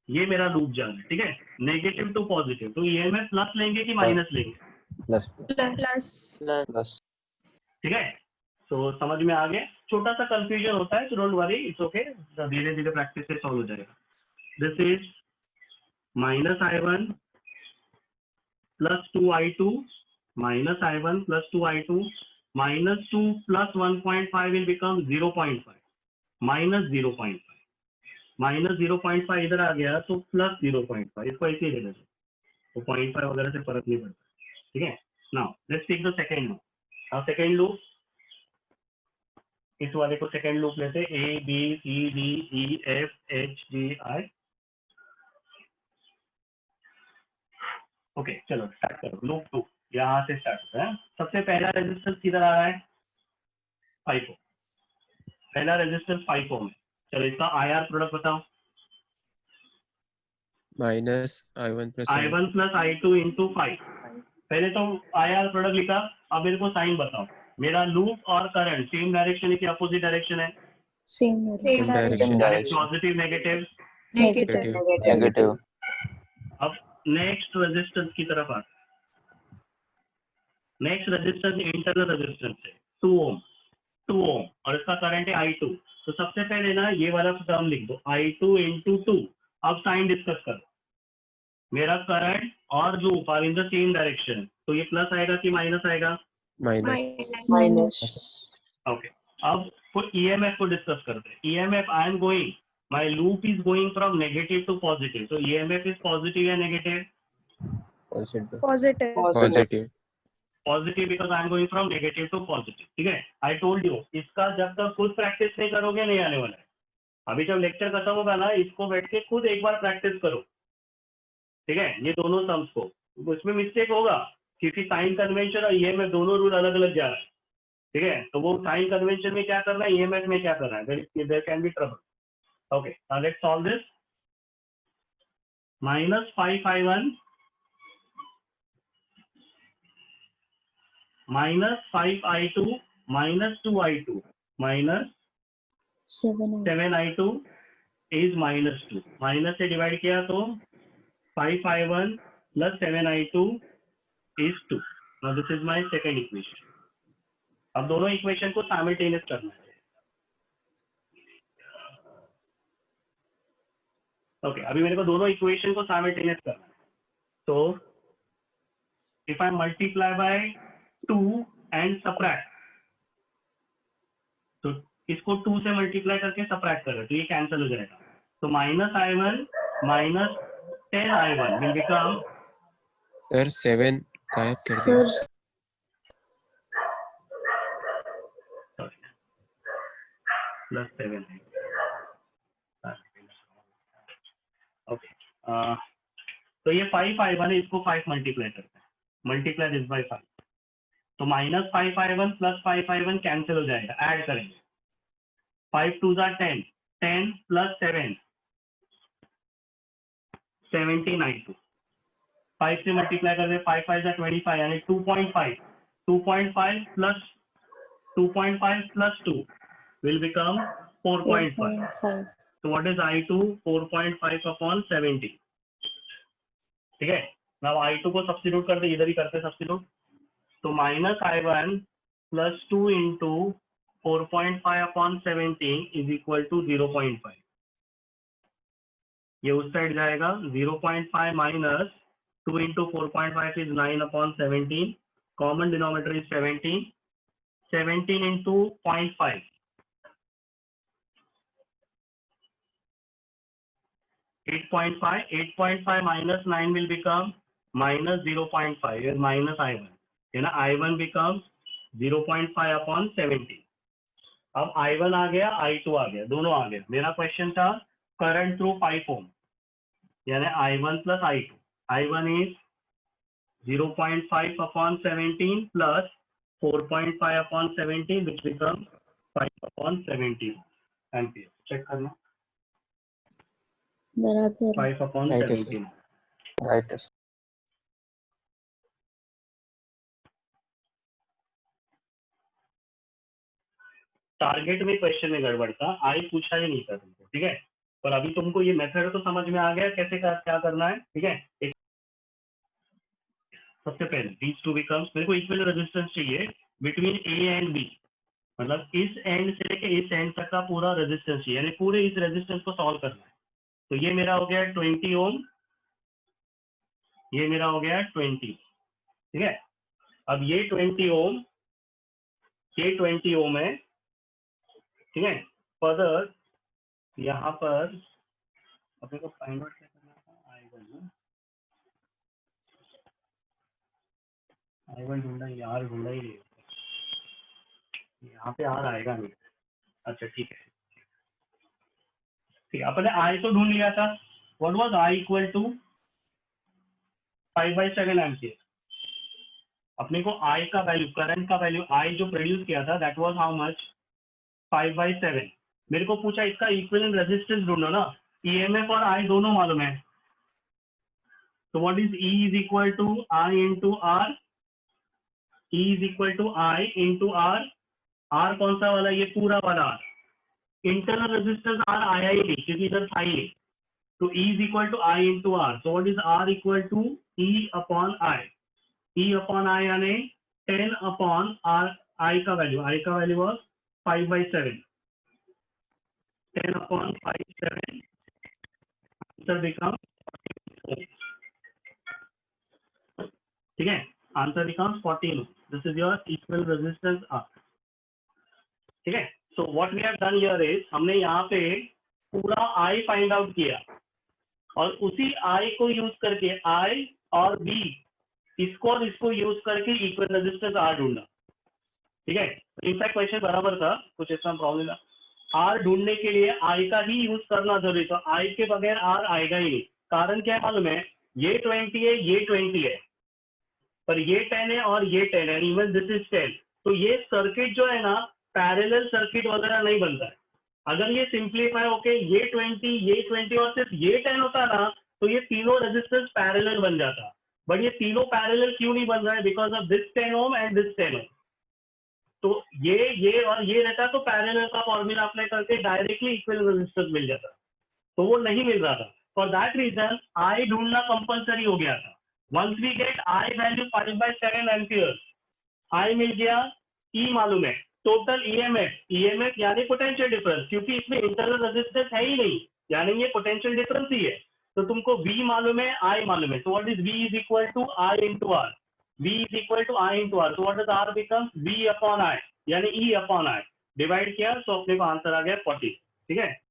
ये मेरा लूप जा रहा है, ठीक है, नेगेटिव टू पॉजिटिव, तो ईएमएफ प्लस लेंगे कि माइनस लेंगे? प्लस। ठीक है, तो समझ में आ गया। छोटा सा कंफ्यूजन होता है, तो डोंट वरी, इट्स ओके, धीरे धीरे प्रैक्टिस से सॉल्व हो जाएगा। This is -I1 + 2I2 -I1 + 2I2 -2 + 1.5 will become 0.5 -0.5 -0.5 इधर आ गया तो +0.5, इसको ऐसे ही ले लेते, तो 0.5 वगैरह से फर्क नहीं पड़ता, ठीक है। Now let's take the second loop. Now second loop, इस वाले को सेकंड लूप लेते, A B C D E F H G I। Okay चलो स्टार्ट करो। लूप 2 यहाँ से स्टार्ट होता है। सबसे पहला रेजिस्टेंस किधर आ रहा है? 5 ओम। पहला रेजिस्टेंस 5 ओम है। चलो इसका IR प्रोडक्ट बताओ। -I1 + I2 × 5। पहले तो IR प्रोडक्ट लिखा, अब मेरे को साइन बताओ। मेरा लूप और करंट सेम डायरेक्शन है कि अपोजिट डायरेक्शन है? Same direction. Positive negative? Negative. अब नेक्स्ट रेजिस्टेंस की तरफ आते हैं। नेक्स्ट रेजिस्टेंस इंटरनल रेजिस्टेंस है 2 ओम और इसका करंट है I2। तो सबसे पहले ना ये वाला टर्म लिख दो, I2 × 2। अब साइन डिस्कस करो। मेरा करंट और loop are in the same direction, तो ये प्लस आएगा कि माइनस आएगा? माइनस। ओके, अब EMF को डिस्कस करते हैं। EMF I am going, my loop is going from negative to positive, तो EMF इज पॉजिटिव या negative? Positive. Positive because I am going from negative to positive, ठीक है। I told you, इसका जब तक खुद प्रैक्टिस नहीं करोगे नहीं आने वाला है। अभी जब लेक्चर खत्म होगा ना, इसको बैठ के खुद एक बार प्रैक्टिस करो, ठीक है, ये दोनों सम्स को। उसमें मिस्टेक होगा क्योंकि साइन कन्वेंशन और EMF दोनों रूल अलग अलग जा रहा है, ठीक है। तो वो साइन कन्वेंशन में क्या करना है, EMF में क्या करना है, there can be trouble. Okay, now let's solve this. -5I1 -5I2 -2I2 -7I2 is -2। Minus से डिवाइड किया तो 5I1 + 7I2 is 2। Now this is my second equation. अब दोनों इक्वेशन को साइमल्टेनियस करना है। ओके, अभी मेरे को दोनों इक्वेशन को साइमल्टेनियस करना है। तो if I multiply by 2 and subtract, इसको 2 से मल्टीप्लाई करके सबट्रैक्ट करें तो ये कैंसिल हो जाएगा। तो -I1 minus 10I1 will become sir 7 गायब कर सर दिया। +7 है। ओके, तो ये 5I1 है, इसको 5 मल्टीप्लाई करते हैं, मल्टीप्लाई दिस बाय 5, तो -5I1 + 5I1 कैंसिल हो जाएगा, ऐड करेंगे, 5 2 * 10, 10 + 7 17I2, 5 से मल्टीप्लाई करते 5 5 = 25 यानी 2.5 + 2.5 + 2 will become 4.5. 4.5 So what is I2? 4.5/70. ठीक है, now I2 को सब्स्टिट्यूट करते, इधर ही करते सब्स्टिट्यूट, तो -I1 + 2 into 4.5/70 is equal to 0.5. ये उस साइड जाएगा, 0.5 minus 2 into 4.5 is 9/17. Common denominator is 17. 17 into 0.5. 8.5 minus 9 will become -0.5. Here minus I1. है ना, I1 becomes 0.5/70. अब I1 आ गया, I2 आ गया, दोनों आ गया। मेरा क्वेश्चन था करंट थ्रू 5 ओम, यानी I1 + I2. I1 is 0.5/17 plus 4.5/17 which becomes 5/17 ampere. Check करना, बराबर 5/17। राइट है। टारगेट में क्वेश्चन में गड़बड़ था, आई पूछा ही नहीं था तुमको, ठीक है, पर अभी तुमको ये मेथड तो समझ में आ गया कैसे क्या करना है, ठीक है। एक सबसे पहले these two becomes, मेरे को इक्वल रेजिस्टेंस चाहिए बिटवीन ए एंड बी, मतलब इस एंड से लेके इस एंड तक का पूरा रेजिस्टेंस चाहिए, यानी पूरे इस रेजिस्टेंस को सॉल्व करना है। तो ये मेरा हो गया 20 ओम, ये मेरा हो गया 20, ठीक है। अब ये 20 ओम, ये 20 ओम है, ठीक है। फर्दर यहाँ पर अपने को फाइंड आउट क्या करना था, I1 ढूंढा, यार ढूंढा ही नहीं, यहाँ पे R आएगा नहीं। अच्छा ठीक है, ठीक है, अपने I तो ढूंढ लिया था, what was I equal to 5/7 ampere. अपने को I का वैल्यू, करंट का वैल्यू I जो प्रोड्यूस किया था दैट वाज हाउ मच, 5/7। मेरे को पूछा इसका इक्विवेलेंट रेजिस्टेंस ढूंढो ना, EMF और I दोनों मालूम है, तो what is E is equal to I into R, E is equal to I into R। R कौन सा वाला, ये पूरा वाला R, इंटरनल रेजिस्टेंस R आया ही नहीं क्योंकि इधर था ही नहीं, तो E is equal to I into R, so what is R equal to E upon I, E upon I यानी 10/R, I का वैल्यू वाज 5/7, 10/5/7, आंसर बिकम, ठीक है, answer becomes 14। This is your equal resistance R, ठीक है। So what we have done here is, हमने यहाँ पे पूरा I फाइंड आउट किया और उसी I को यूज करके I और B, इसको और इसको यूज करके इक्वल रेजिस्टेंस R ढूंढना, ठीक है। इनफैक्ट क्वेश्चन बराबर था, कुछ इसमें प्रॉब्लम था, R ढूंढने के लिए I का ही यूज करना जरूरी था, I के बगैर R आएगा ही नहीं। कारण क्या मालूम है, ये 20 है, ये 20 है, पर ये 10 है और ये 10 है, इवन दिस इज 10, तो ये सर्किट जो है ना पैरेलल सर्किट वगैरह नहीं बनता है। अगर ये सिंप्लीफाई होके ये 20 और सिर्फ ये 10 होता ना, तो ये तीनों रेजिस्टेंस पैरेलल बन जाता, बट ये तीनों पैरेलल क्यों नहीं बन रहा है, because of this 10 ohm and this 10 ohm. तो ये और ये रहता तो पैरेलल का फॉर्मूला अप्लाई करके डायरेक्टली इक्वल रेजिस्टेंस मिल जाता, तो वो नहीं मिल रहा था। फॉर दैट रीजन I ढूंढना कंपलसरी हो गया था। Once we get I value 5/7 ampere, I मिल गया, E मालूम है, टोटल EMF यानी पोटेंशियल डिफरेंस, क्योंकि इसमें इंटरनल रेजिस्टेंस है ही नहीं, यानी ये पोटेंशियल डिफरेंस ही है। तो तुमको V मालूम है, I मालूम है, तो what is V is equal to I into R, V is equal to I into R, तो what is R becomes V upon I यानी E अपॉन I। डिवाइड किया तो अपने को आंसर आ गया 40, ठीक है।